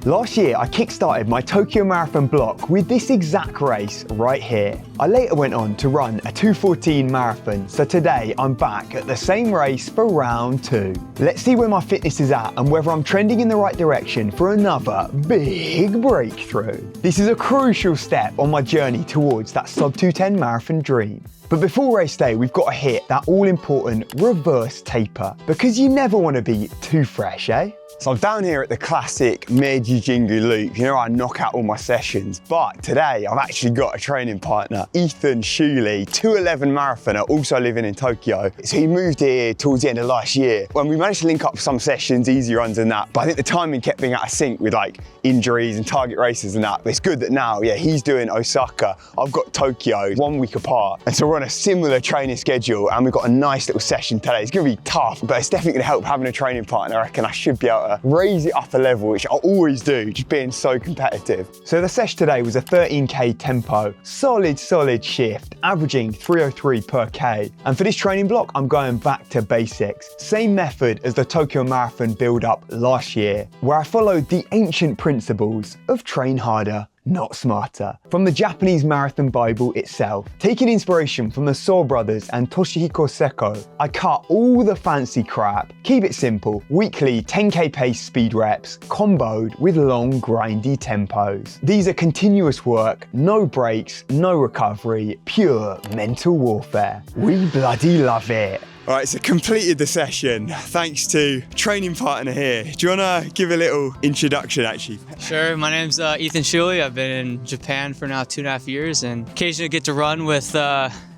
Last year, I kickstarted my Tokyo Marathon block with this exact race right here. I later went on to run a 2:14 marathon, so today I'm back at the same race for round 2. Let's see where my fitness is at and whether I'm trending in the right direction for another big breakthrough. This is a crucial step on my journey towards that sub 2:10 marathon dream. But before race day, we've got to hit that all-important reverse taper, because you never want to be too fresh, eh? So I'm down here at the classic Meiji Jingu loop. You know, I knock out all my sessions, but today I've actually got a training partner, Ethan Shuley, 2:11 marathoner, also living in Tokyo. So he moved here towards the end of last year when we managed to link up some sessions, easy runs and that. But I think the timing kept being out of sync with like injuries and target races and that. But it's good that now, yeah, he's doing Osaka, I've got Tokyo, 1 week apart. And so we're on a similar training schedule and we've got a nice little session today. It's gonna be tough, but it's definitely gonna help having a training partner. I reckon I should be able to raise it up a level, which I always do, just being so competitive. So the session today was a 13K tempo, solid shift, averaging 303 per K. And for this training block, I'm going back to basics. Same method as the Tokyo Marathon build-up last year, where I followed the ancient principles of train harder, not smarter, from the Japanese marathon Bible itself. Taking inspiration from the Soul Brothers and Toshihiko Seko, I cut all the fancy crap, keep it simple, weekly 10K pace speed reps, comboed with long grindy tempos. These are continuous work, no breaks, no recovery, pure mental warfare. We bloody love it. All right, so completed the session thanks to training partner here. Do you want to give a little introduction actually? Sure, my name's Ethan Shuley. I've been in Japan for now 2.5 years and occasionally get to run with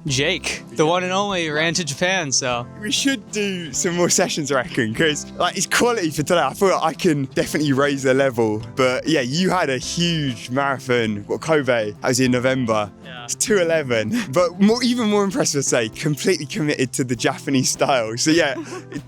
Jake, the one and only, ran to Japan, so. We should do some more sessions, I reckon, because like it's quality for today. I feel like I can definitely raise the level. But yeah, you had a huge marathon, Kobe, that was in November. Yeah. It's 2:11, but even more impressive to say, completely committed to the Japanese style. So yeah,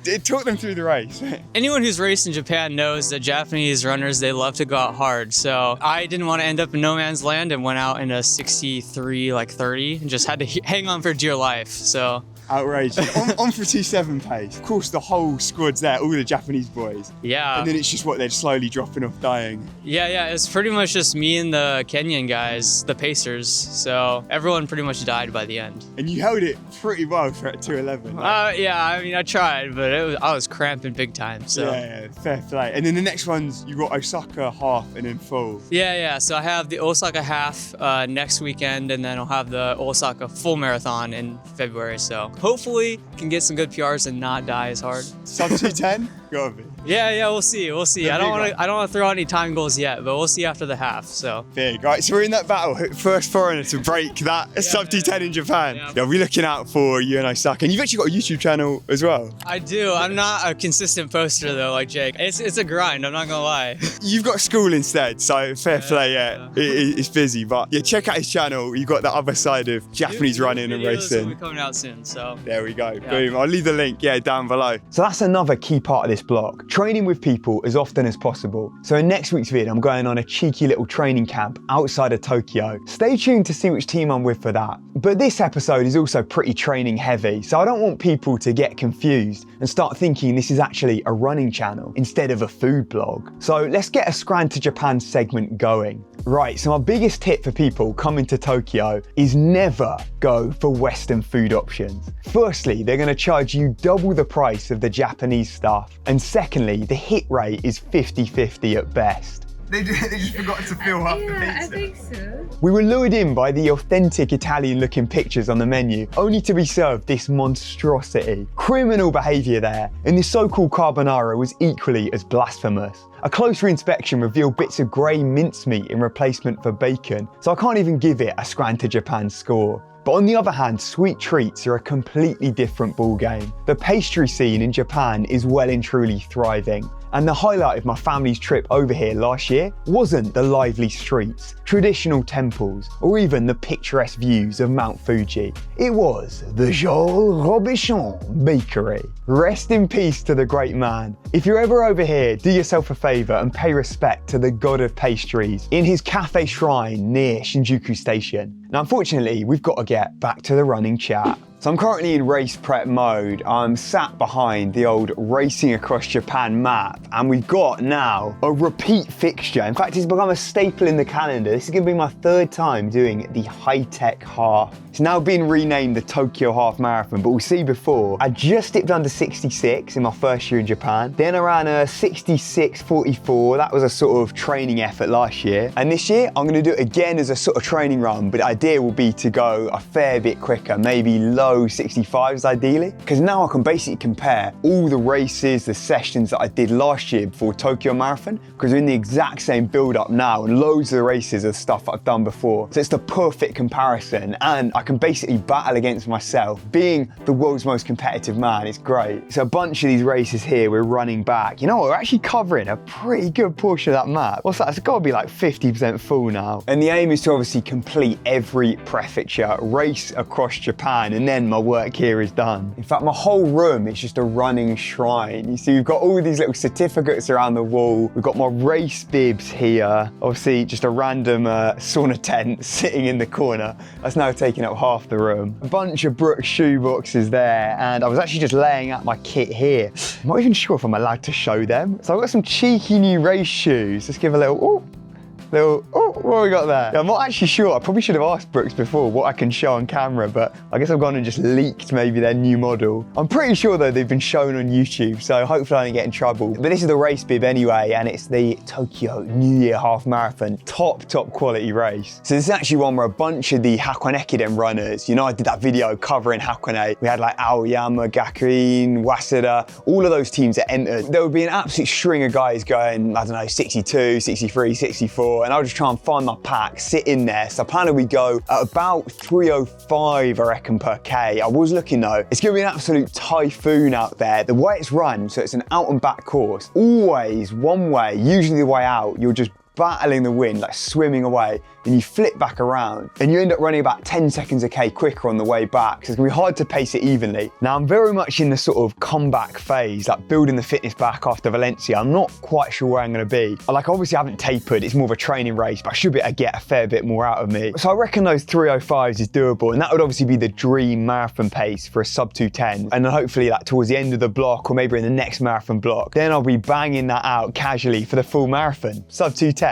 it took them through the race. Anyone who's raced in Japan knows that Japanese runners, they love to go out hard. So I didn't want to end up in no man's land and went out in a 63:30 and just had to hang on for dear life, so. Outrageous. on for 2:07 pace. Of course, the whole squad's there, all the Japanese boys. Yeah. And then it's just what they're slowly dropping off, dying. Yeah, it's pretty much just me and the Kenyan guys, the pacers. So everyone pretty much died by the end. And you held it pretty well for 2:11. Yeah, I mean, I tried, but I was cramping big time, so. Yeah, fair play. And then the next ones, you got Osaka half and then full. Yeah, so I have the Osaka half next weekend, and then I'll have the Osaka full marathon in February, so. Hopefully can get some good PRs and not die as hard. Sub 2:10? Gotta be. Yeah, we'll see. I don't want to throw out any time goals yet, but we'll see after the half. So big. Right, so we're in that battle. First foreigner to break that sub 2:10 in Japan. Yeah, we'll be looking out for you and Osaka. And you've actually got a YouTube channel as well. I do. I'm not a consistent poster though, like Jake. It's a grind. I'm not gonna lie. You've got school instead, so fair play. Yeah. It's busy, but yeah, check out his channel. You've got the other side of Japanese running and racing. Will be coming out soon. So there we go. Yeah. Boom. I'll leave the link. Down below. So that's another key part of this block. Training with people as often as possible. So in next week's vid, I'm going on a cheeky little training camp outside of Tokyo. Stay tuned to see which team I'm with for that. But this episode is also pretty training heavy, so I don't want people to get confused and start thinking this is actually a running channel instead of a food blog. So let's get a Scran to Japan segment going. Right, so my biggest tip for people coming to Tokyo is never go for Western food options. Firstly, they're going to charge you double the price of the Japanese stuff. And secondly, the hit rate is 50-50 at best. They just forgot to fill up the pizza. Yeah, I think so. We were lured in by the authentic Italian-looking pictures on the menu, only to be served this monstrosity. Criminal behaviour there, and the so-called carbonara was equally as blasphemous. A closer inspection revealed bits of grey mincemeat in replacement for bacon, so I can't even give it a Scran to Japan score. But on the other hand, sweet treats are a completely different ballgame. The pastry scene in Japan is well and truly thriving. And the highlight of my family's trip over here last year wasn't the lively streets, traditional temples, or even the picturesque views of Mount Fuji. It was the Joel Robichon Bakery. Rest in peace to the great man. If you're ever over here, do yourself a favour and pay respect to the god of pastries in his cafe shrine near Shinjuku Station. Now, unfortunately, we've got to get back to the running chat. So I'm currently in race prep mode. I'm sat behind the old Racing Across Japan map, and we've got now a repeat fixture. In fact, it's become a staple in the calendar. This is going to be my third time doing the high-tech half. It's now been renamed the Tokyo Half Marathon, but we'll see before. I just dipped under 66 in my first year in Japan. Then I ran a 66.44. That was a sort of training effort last year. And this year, I'm going to do it again as a sort of training run, but the idea will be to go a fair bit quicker, maybe low 65s ideally, because now I can basically compare all the races, the sessions that I did last year before Tokyo Marathon, because we're in the exact same build-up now, and loads of the races are stuff I've done before. So it's the perfect comparison, and I can basically battle against myself. Being the world's most competitive man, it's great. So a bunch of these races here, we're running back. You know what, we're actually covering a pretty good portion of that map. What's that? It's got to be like 50% full now. And the aim is to obviously complete every prefecture, race across Japan, and then my work here is done. In fact, my whole room is just a running shrine. You see, we've got all these little certificates around the wall. We've got my race bibs here. Obviously, just a random sauna tent sitting in the corner. That's now taking up half the room. A bunch of Brooks shoe boxes there, and I was actually just laying out my kit here. I'm not even sure if I'm allowed to show them. So I've got some cheeky new race shoes. Let's give a little, what have we got there? Yeah, I'm not actually sure. I probably should have asked Brooks before what I can show on camera, but I guess I've gone and just leaked maybe their new model. I'm pretty sure though they've been shown on YouTube, so hopefully I don't get in trouble. But this is the race bib anyway, and it's the Tokyo New Year Half Marathon. Top quality race. So this is actually one where a bunch of the Hakone Ekiden runners, you know, I did that video covering Hakone. We had like Aoyama, Gakuin, Waseda, all of those teams that entered. There would be an absolute string of guys going, I don't know, 62, 63, 64, and I'll just try and find my pack, sit in there. So planning we go at about 305, I reckon, per K. I was looking though, it's gonna be an absolute typhoon out there. The way it's run, so it's an out and back course, always one way, usually the way out, you're just battling the wind, like swimming away, and you flip back around and you end up running about 10 seconds a K quicker on the way back. So it's gonna be hard to pace it evenly. Now I'm very much in the sort of comeback phase, like building the fitness back after Valencia. I'm not quite sure where I'm gonna be. Like obviously I haven't tapered, it's more of a training race, but I should be able to get a fair bit more out of me. So I reckon those 305s is doable, and that would obviously be the dream marathon pace for a sub 210. And then hopefully like towards the end of the block or maybe in the next marathon block, then I'll be banging that out casually for the full marathon. Sub 210.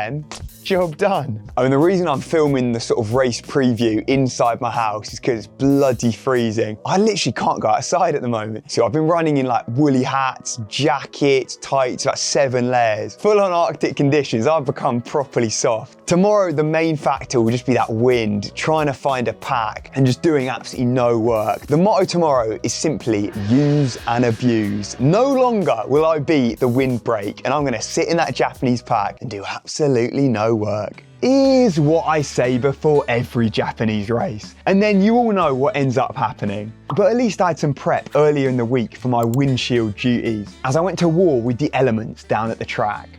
Job done. I mean, the reason I'm filming the sort of race preview inside my house is because it's bloody freezing. I literally can't go outside at the moment. So I've been running in like woolly hats, jackets, tights, about 7 layers. Full on Arctic conditions, I've become properly soft. Tomorrow, the main factor will just be that wind, trying to find a pack and just doing absolutely no work. The motto tomorrow is simply use and abuse. No longer will I be the windbreak, and I'm gonna sit in that Japanese pack and do absolutely no work. Is what I say before every Japanese race. And then you all know what ends up happening. But at least I had some prep earlier in the week for my windshield duties, as I went to war with the elements down at the track.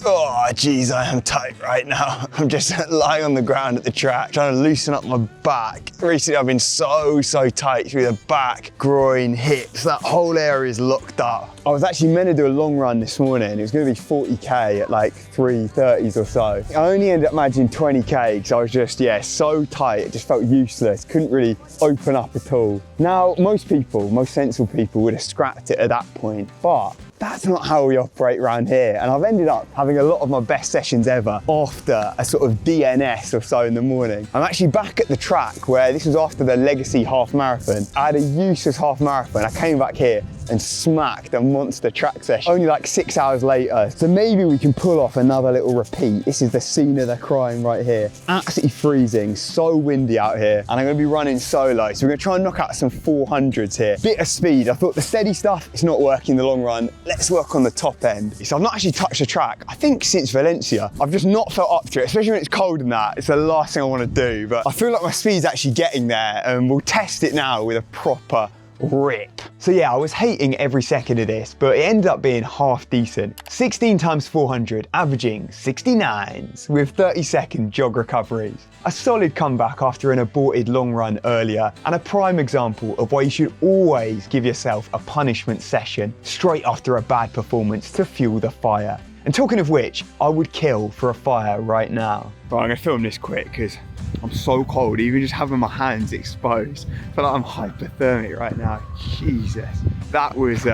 Oh, geez, I am tight right now. I'm just lying on the ground at the track, trying to loosen up my back. Recently, I've been so tight through the back, groin, hips. That whole area is locked up. I was actually meant to do a long run this morning. It was going to be 40K at like 3:30s or so. I only ended up managing 20K because I was just, so tight. It just felt useless. Couldn't really open up at all. Now, most sensible people would have scrapped it at that point, but that's not how we operate around here. And I've ended up having a lot of my best sessions ever after a sort of DNS or so in the morning. I'm actually back at the track where this was after the Legacy half marathon. I had a useless half marathon. I came back here and smacked a monster track session only like 6 hours later. So maybe we can pull off another little repeat. This is the scene of the crime right here. Absolutely freezing, so windy out here. And I'm gonna be running solo. So we're gonna try and knock out some 400s here. Bit of speed. I thought the steady stuff, it's not working in the long run. Let's work on the top end. So I've not actually touched the track, I think since Valencia. I've just not felt up to it, especially when it's cold and that. It's the last thing I wanna do, but I feel like my speed's actually getting there, and we'll test it now with a proper rip. So yeah, I was hating every second of this, but it ended up being half decent. 16 times 400, averaging 69s with 30-second jog recoveries. A solid comeback after an aborted long run earlier, and a prime example of why you should always give yourself a punishment session straight after a bad performance to fuel the fire. And talking of which, I would kill for a fire right now. Right, I'm gonna film this quick because I'm so cold, even just having my hands exposed. I feel like I'm hypothermic right now. Jesus, that was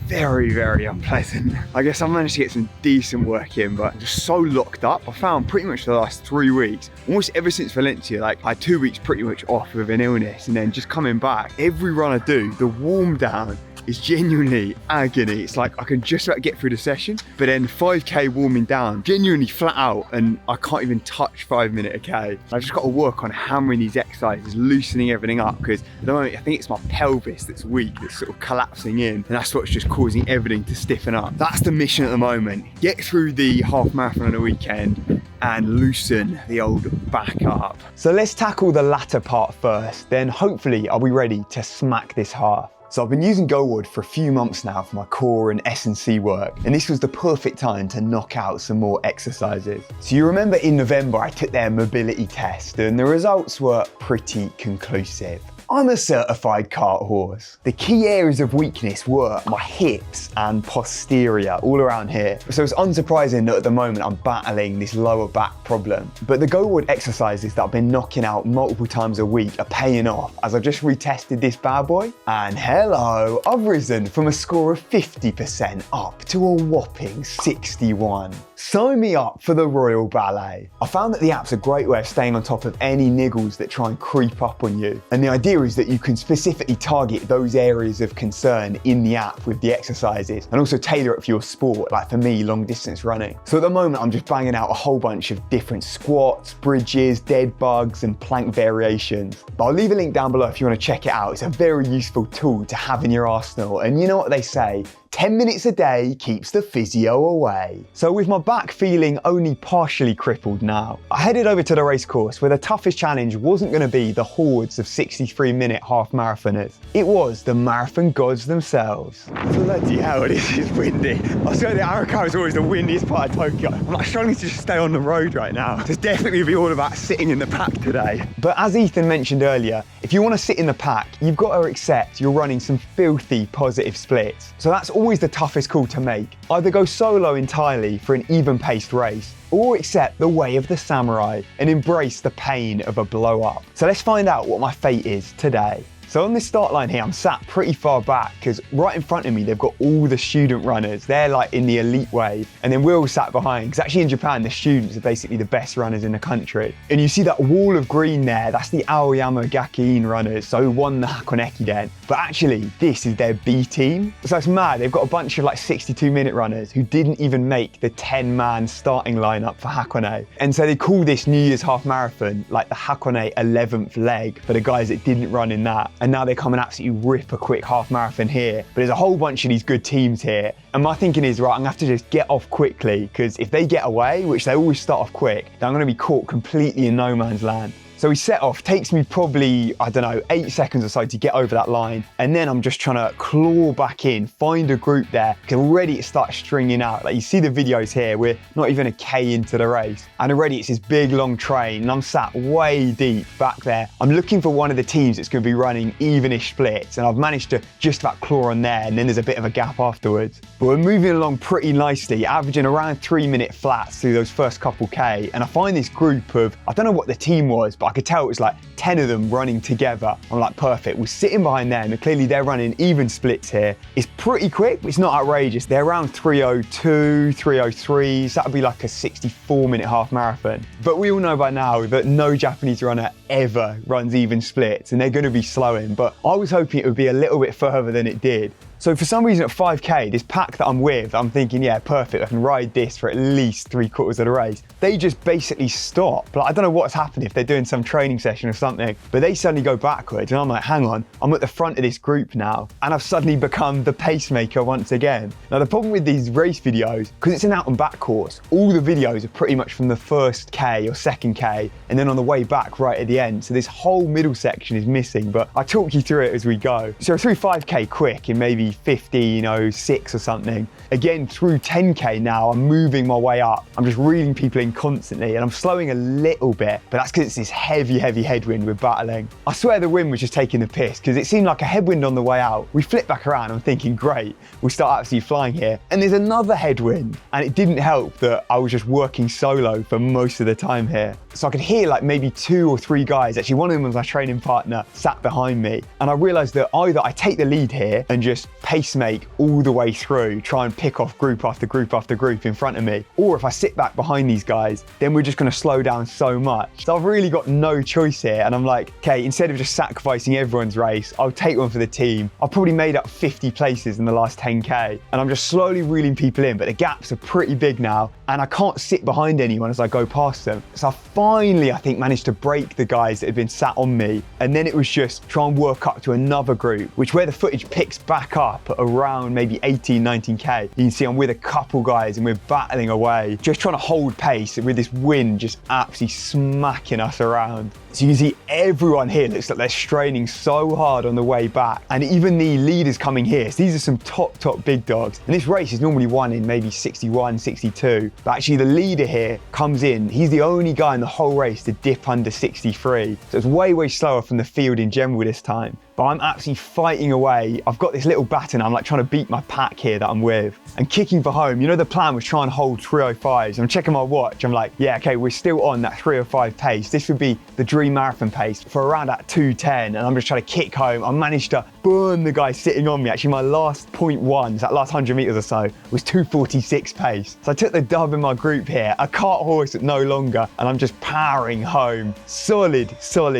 very, very unpleasant. I guess I managed to get some decent work in, but I'm just so locked up. I found pretty much the last 3 weeks, almost ever since Valencia, like I had 2 weeks pretty much off with an illness, and then just coming back, every run I do, the warm down is genuinely agony. It's like I can just about get through the session, but then 5K warming down, genuinely flat out, and I can't even touch 5 minute a K. I've just got to work on hammering these exercises, loosening everything up, because at the moment I think it's my pelvis that's weak, that's sort of collapsing in, and that's what's just causing everything to stiffen up. That's the mission at the moment. Get through the half marathon on the weekend and loosen the old back up. So let's tackle the latter part first, then hopefully I'll be ready to smack this half. So I've been using GoWard for a few months now for my core and S&C work, and this was the perfect time to knock out some more exercises. So you remember in November I took their mobility test and the results were pretty conclusive. I'm a certified cart horse. The key areas of weakness were my hips and posterior, all around here. So it's unsurprising that at the moment I'm battling this lower back problem. But the GoWard exercises that I've been knocking out multiple times a week are paying off, as I've just retested this bad boy. And hello, I've risen from a score of 50% up to a whopping 61. Sign me up for the Royal Ballet. I found that the app's a great way of staying on top of any niggles that try and creep up on you. And the idea is that you can specifically target those areas of concern in the app with the exercises and also tailor it for your sport, like for me, long distance running. So at the moment, I'm just banging out a whole bunch of different squats, bridges, dead bugs, and plank variations. But I'll leave a link down below if you want to check it out. It's a very useful tool to have in your arsenal. And you know what they say, 10 minutes a day keeps the physio away. So with my back feeling only partially crippled now, I headed over to the race course where the toughest challenge wasn't going to be the hordes of 63-minute half marathoners. It was the marathon gods themselves. Bloody hell, this is windy. I swear the Barraclough is always the windiest part of Tokyo. I'm like struggling to just stay on the road right now. It's definitely be all about sitting in the pack today. But as Ethan mentioned earlier, if you want to sit in the pack, you've got to accept you're running some filthy positive splits. So that's always the toughest call to make. Either go solo entirely for an even-paced race, or accept the way of the samurai and embrace the pain of a blow-up. So let's find out what my fate is today. So on this start line here, I'm sat pretty far back because right in front of me, they've got all the student runners. They're like in the elite wave. And then we're all sat behind, because actually in Japan, the students are basically the best runners in the country. And you see that wall of green there, that's the Aoyama Gakuin runners, so who won the Hakoneki then. But actually, this is their B team. So it's mad, they've got a bunch of like 62-minute runners who didn't even make the 10-man starting lineup for Hakone. And so they call this New Year's half marathon like the Hakone 11th leg for the guys that didn't run in that. And now they come and absolutely rip a quick half marathon here. But there's a whole bunch of these good teams here. And my thinking is, right, I'm gonna have to just get off quickly, because if they get away, which they always start off quick, then I'm gonna be caught completely in no man's land. So we set off, takes me probably, I don't know, 8 seconds or so to get over that line. And then I'm just trying to claw back in, find a group there, because already it starts stringing out. Like you see the videos here, we're not even a K into the race. And already it's this big long train and I'm sat way deep back there. I'm looking for one of the teams that's gonna be running evenish splits, and I've managed to just about claw on there, and then there's a bit of a gap afterwards. But we're moving along pretty nicely, averaging around 3-minute flats through those first couple K. And I find this group of, I don't know what the team was, but I could tell it was like 10 of them running together. I'm like, perfect. We're sitting behind them, and clearly they're running even splits here. It's pretty quick, but it's not outrageous. They're around 3:02, 3:03, so that would be like a 64-minute half marathon. But we all know by now that no Japanese runner ever runs even splits, and they're going to be slowing. But I was hoping it would be a little bit further than it did. So for some reason at 5K, this pack that I'm with, I'm thinking, yeah, perfect, I can ride this for at least 3/4 of the race. They just basically stop. Like, I don't know what's happened, if they're doing some training session or something, but they suddenly go backwards, and I'm like, hang on, I'm at the front of this group now, and I've suddenly become the pacemaker once again. Now the problem with these race videos, because it's an out and back course, all the videos are pretty much from the first K or second K, and then on the way back right at the end. So this whole middle section is missing, but I'll talk you through it as we go. So through 5K quick in maybe maybe 15:06 or something. Again, through 10K now, I'm moving my way up. I'm just reeling people in constantly, and I'm slowing a little bit, but that's because it's this heavy headwind we're battling. I swear the wind was just taking the piss, because it seemed like a headwind on the way out. We flipped back around, I'm thinking, great, we'll start absolutely flying here. And there's another headwind, and it didn't help that I was just working solo for most of the time here. So I could hear like maybe 2 or 3 guys, actually one of them was my training partner, sat behind me. And I realized that either I take the lead here and just pace make all the way through, try and pick off group after group after group in front of me, or if I sit back behind these guys, then we're just gonna slow down so much. So I've really got no choice here. And I'm like, okay, instead of just sacrificing everyone's race, I'll take one for the team. I've probably made up 50 places in the last 10K, and I'm just slowly reeling people in, but the gaps are pretty big now, and I can't sit behind anyone as I go past them. So I finally, I think, managed to break the guys that had been sat on me. And then it was just try and work up to another group, which where the footage picks back up at around maybe 18, 19K, you can see I'm with a couple guys and we're battling away, just trying to hold pace with this wind just absolutely smacking us around. So you can see everyone here looks like they're straining so hard on the way back. And even the leaders coming here, so these are some top big dogs. And this race is normally won in maybe 61, 62. But actually the leader here comes in, he's the only guy in the whole race to dip under 63. So it's way slower from the field in general this time. But I'm absolutely fighting away. I've got this little baton, I'm like trying to beat my pack here that I'm with. And kicking for home, you know the plan was try and hold 305s. I'm checking my watch, I'm like, yeah, okay, we're still on that 305 pace. This would be the dream marathon pace for around that 210. And I'm just trying to kick home. I managed to burn the guy sitting on me. Actually, my last 0.1, so that last 100 meters or so, was 246 pace. So I took the dub in my group here, a cart horse no longer, and I'm just powering home. Solid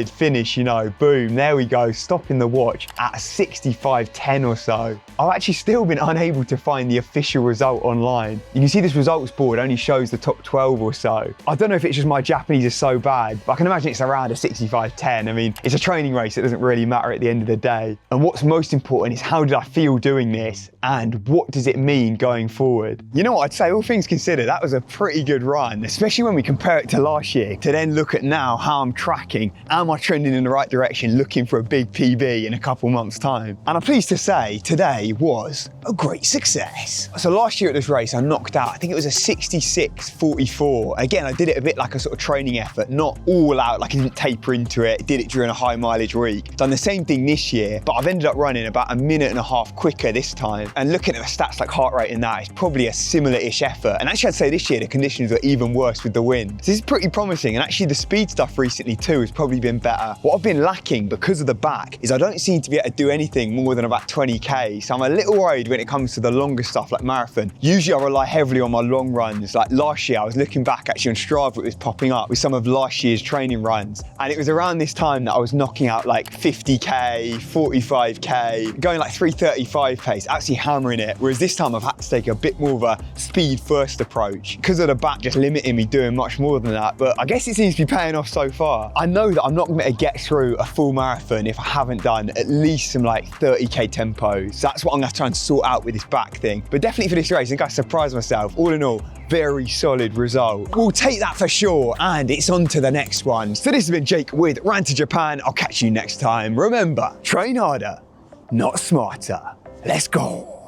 finish, you know, boom, there we go, stopping the watch at 65:10 or so. I've actually still been unable to find the official result online. You can see this results board only shows the top 12 or so. I don't know if it's just my Japanese is so bad, but I can imagine it's around a 65:10. I mean, it's a training race, it doesn't really matter at the end of the day. And what's most important is how did I feel doing this, and what does it mean going forward? You know what, I'd say all things considered, that was a pretty good run, especially when we compare it to last year, to then look at now how I'm tracking. Am I trending in the right direction, looking for a big PB in a couple months' time? And I'm pleased to say today was a great success. So last year at this race, I knocked out, I think it was a 66:44. Again, I did it a bit like a sort of training effort, not all out, like I didn't taper into it, did it during a high mileage week. Done the same thing this year, but I've ended up running about a minute and a half quicker this time. And looking at the stats like heart rate and that, it's probably a similar-ish effort. And actually I'd say this year the conditions are even worse with the wind. So this is pretty promising, and actually the speed stuff recently too has probably been better. What I've been lacking because of the back is I don't seem to be able to do anything more than about 20K. So I'm a little worried when it comes to the longer stuff like marathon. Usually I rely heavily on my long runs. Like last year, I was looking back actually on Strava, it was popping up with some of last year's training runs. And it was around this time that I was knocking out like 50K, 45K, going like 335 pace, actually hammering it. Whereas this time I've had to take a bit more of a speed first approach because of the back just limiting me doing much more than that. But I guess it seems to be paying off so far. I know that I'm not going to get through a full marathon if I haven't done at least some like 30K tempos. So that's what I'm going to try and sort out with this back thing. But definitely for this race, I think I surprised myself. All in all, very solid result. We'll take that for sure, and it's on to the next one. So this has been Jake with Ran to Japan. I'll catch you next time. Remember, train harder, not smarter. Let's go.